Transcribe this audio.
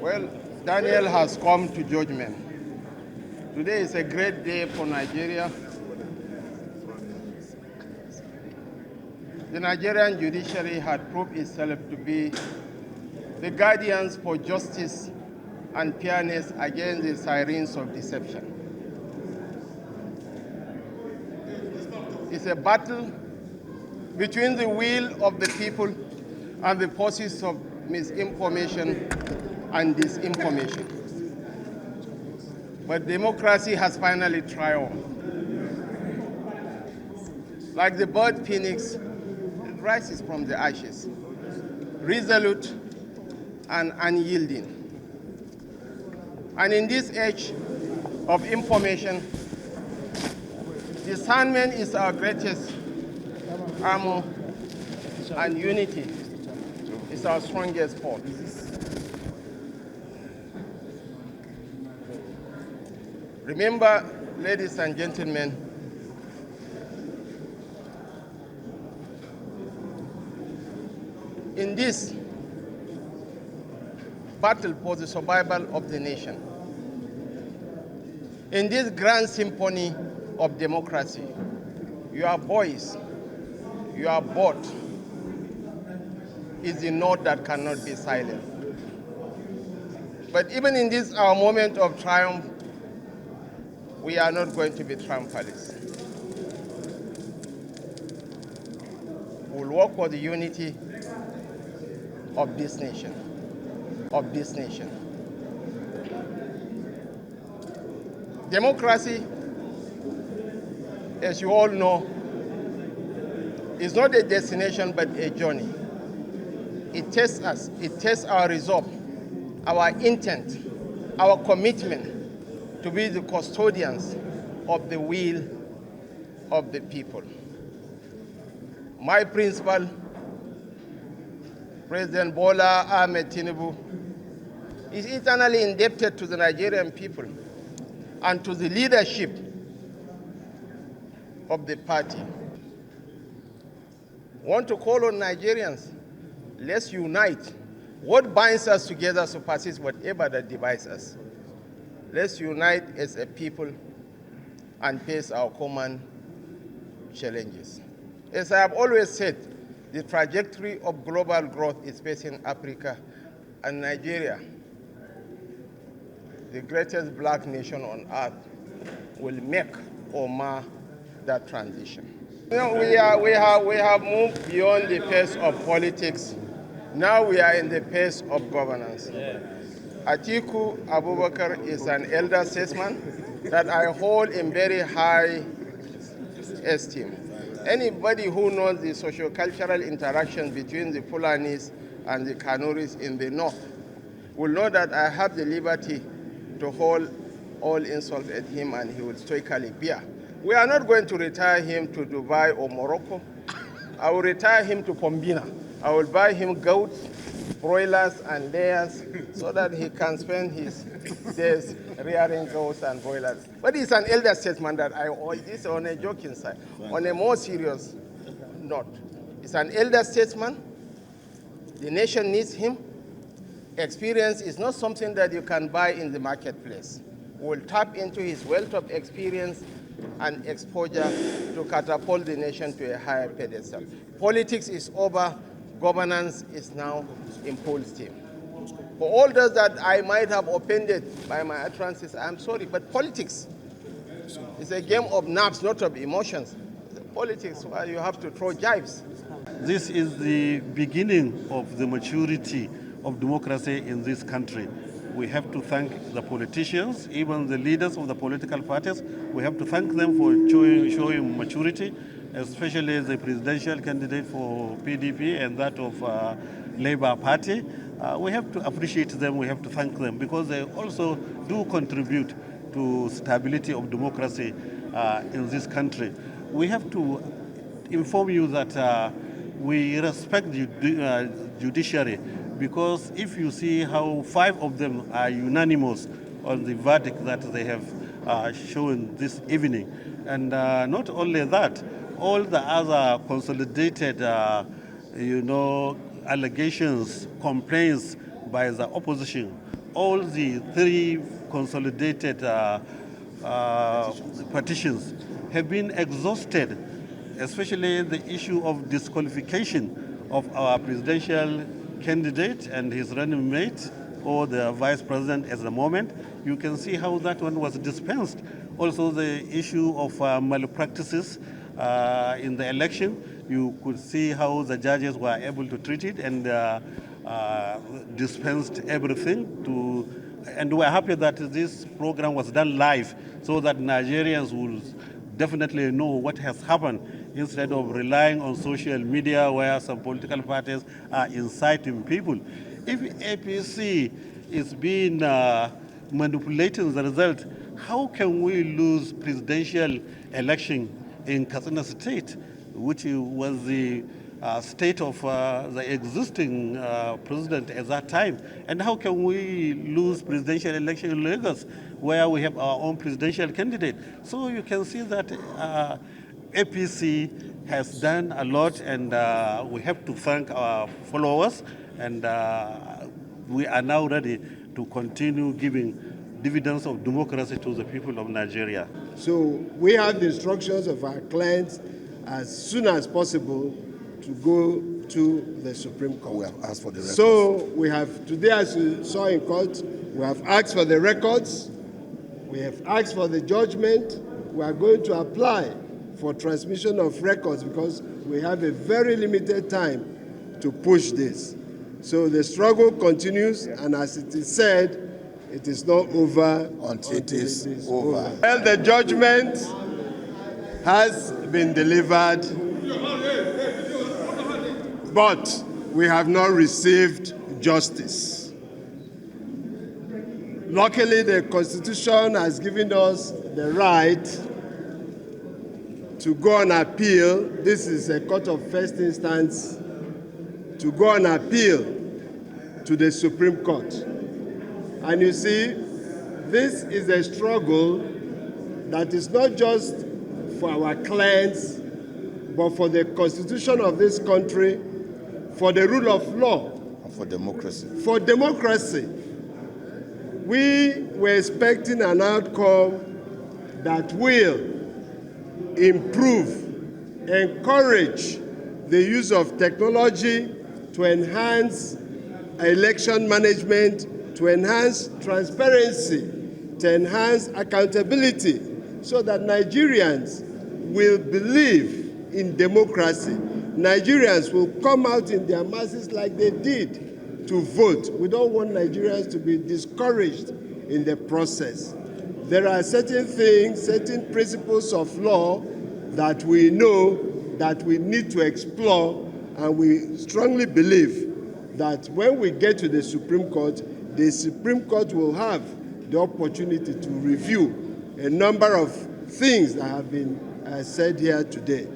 Well, Daniel has come to judgment. Today is a great day for Nigeria. The Nigerian judiciary had proved itself to be the guardians for justice and fairness against the sirens of deception. It's a battle between the will of the people and the forces of misinformation and disinformation. But democracy has finally triumphed. Like the bird phoenix, it rises from the ashes, resolute and unyielding. And in this age of information, discernment is our greatest armor, and unity is our strongest force. Remember, ladies and gentlemen, in this battle for the survival of the nation, in this grand symphony of democracy, your voice, your vote is the note that cannot be silent. But even in this our moment of triumph, we are not going to be triumphalists. We'll work for the unity of this nation, Democracy, as you all know, is not a destination but a journey. It tests us, it tests our resolve, our intent, our commitment to be the custodians of the will of the people. My principal, President Bola Ahmed Tinubu, is eternally indebted to the Nigerian people and to the leadership of the party. I want to call on Nigerians, let's unite. What binds us together surpasses whatever that divides us. Let's unite as a people and face our common challenges. As I have always said, the trajectory of global growth is facing Africa and Nigeria, the greatest black nation on earth, will make or mar that transition. You know, we have moved beyond the phase of politics. Now we are in the phase of governance. Yeah. Atiku Abubakar is an elder statesman that I hold in very high esteem. Anybody who knows the socio-cultural interaction between the Fulanis and the Kanuris in the north will know that I have the liberty to hold all insults at him and he will stoically bear. We are not going to retire him to Dubai or Morocco. I will retire him to Pombina. I will buy him goats, broilers, and layers so that he can spend his days rearing goats and broilers. But he's an elder statesman that I owe this on a joking side. On a more serious note, he's an elder statesman. The nation needs him. Experience is not something that you can buy in the marketplace. We'll tap into his wealth of experience and exposure to catapult the nation to a higher pedestal. Politics is over. Governance is now in full steam. For all those that I might have offended by my utterances, I'm sorry, but politics is a game of nerves, not of emotions. Politics where you have to throw jibes. This is the beginning of the maturity of democracy in this country. We have to thank the politicians, even the leaders of the political parties. We have to thank them for showing maturity, especially the presidential candidate for PDP and that of Labour Party. We have to appreciate them, we have to thank them because they also do contribute to stability of democracy in this country. We have to inform you that we respect the judiciary because if you see how 5 of them are unanimous on the verdict that they have shown this evening. And not only that, all the other consolidated, allegations, complaints by the opposition all the three consolidated petitions have been exhausted, especially the issue of disqualification of our presidential candidate and his running mate, or the vice president at the moment. You can see how that one was dispensed. Also the issue of malpractices in the election, you could see how the judges were able to treat it and dispensed everything to, and we're happy that this program was done live so that Nigerians will definitely know what has happened instead of relying on social media where some political parties are inciting people. If APC is being manipulating the result, how can we lose presidential election in Katsina State, which was the state of the existing president at that time? And how can we lose presidential election in Lagos, where we have our own presidential candidate? So you can see that APC has done a lot, and we have to thank our followers, and we are now ready to continue giving dividends of democracy to the people of Nigeria. So we have the instructions of our clients as soon as possible to go to the Supreme Court. We have asked for the records. So we have, today as you saw in court, we have asked for the records, we have asked for the judgment, we are going to apply for transmission of records because we have a very limited time to push this. So the struggle continues, and as it is said, it is not over until it is over. Well, the judgment has been delivered, but we have not received justice. Luckily, the Constitution has given us the right to go on appeal. This is a court of first instance, to go on appeal to the Supreme Court. And you see, this is a struggle that is not just for our clients, but for the constitution of this country, for the rule of law. And for democracy. For democracy. We were expecting an outcome that will improve, encourage the use of technology to enhance election management, to enhance transparency, to enhance accountability, so that Nigerians will believe in democracy. Nigerians will come out in their masses like they did to vote. We don't want Nigerians to be discouraged in the process. There are certain things, certain principles of law that we know that we need to explore, and we strongly believe that when we get to the Supreme Court will have the opportunity to review a number of things that have been said here today.